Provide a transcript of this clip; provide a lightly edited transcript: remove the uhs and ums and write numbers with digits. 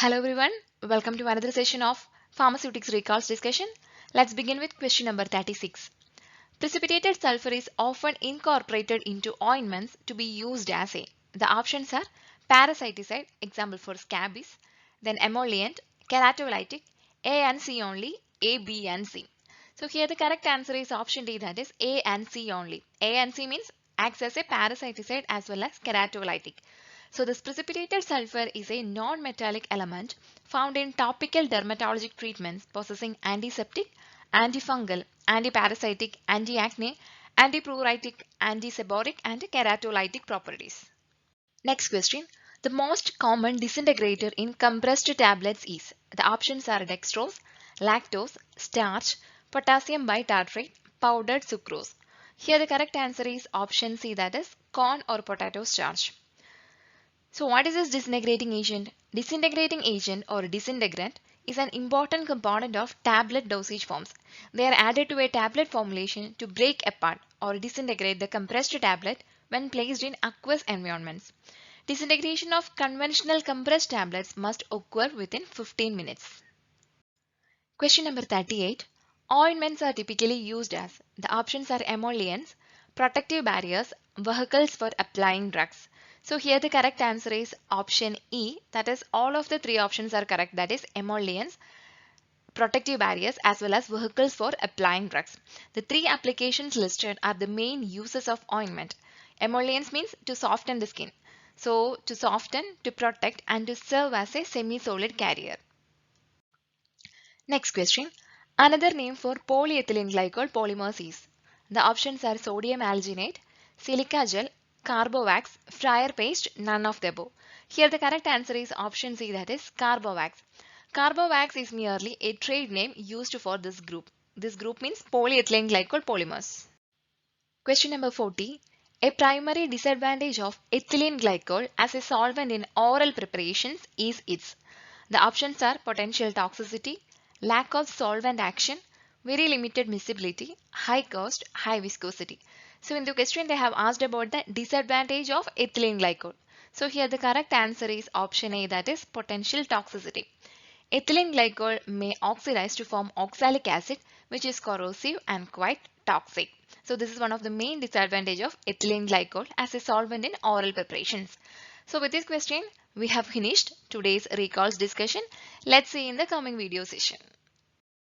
Hello everyone, welcome to another session of Pharmaceutics Recalls discussion. Let's begin with question number 36. Precipitated sulfur is often incorporated into ointments to be used as a. The options are parasiticide, example for scabies, then emollient, keratolytic, A and C only, A, B and C. So here the correct answer is option D, that is A and C only. A and C means acts as a parasiticide as well as keratolytic. So this precipitated sulfur is a non-metallic element found in topical dermatologic treatments possessing antiseptic, antifungal, antiparasitic, anti-acne, antipruritic, antiseboric and keratolytic properties. Next question. The most common disintegrator in compressed tablets is. The options are dextrose, lactose, starch, potassium bitartrate, powdered sucrose. Here the correct answer is option C, that is corn or potato starch. So what is this disintegrating agent? Disintegrating agent or disintegrant is an important component of tablet dosage forms. They are added to a tablet formulation to break apart or disintegrate the compressed tablet when placed in aqueous environments. Disintegration of conventional compressed tablets must occur within 15 minutes. Question number 38. Ointments are typically used as. The options are emollients, protective barriers, vehicles for applying drugs. So here the correct answer is option E, that is all of the three options are correct, that is emollients, protective barriers as well as vehicles for applying drugs. The three applications listed are the main uses of ointment. Emollients means to soften the skin. So to soften, to protect and to serve as a semi-solid carrier. Next question. Another name for polyethylene glycol polymers is. The options are sodium alginate, silica gel, carbowax, fryer paste, none of the above. Here the correct answer is option C, that is carbowax. Carbowax is merely a trade name used for this group. This group means polyethylene glycol polymers. Question number 40. A primary disadvantage of ethylene glycol as a solvent in oral preparations is its. The options are potential toxicity, lack of solvent action, very limited miscibility, high cost, high viscosity. So in the question they have asked about the disadvantage of ethylene glycol. So here the correct answer is option A, that is potential toxicity. Ethylene glycol may oxidize to form oxalic acid, which is corrosive and quite toxic. So this is one of the main disadvantage of ethylene glycol as a solvent in oral preparations. So with this question, we have finished today's recalls discussion. Let's see in the coming video session.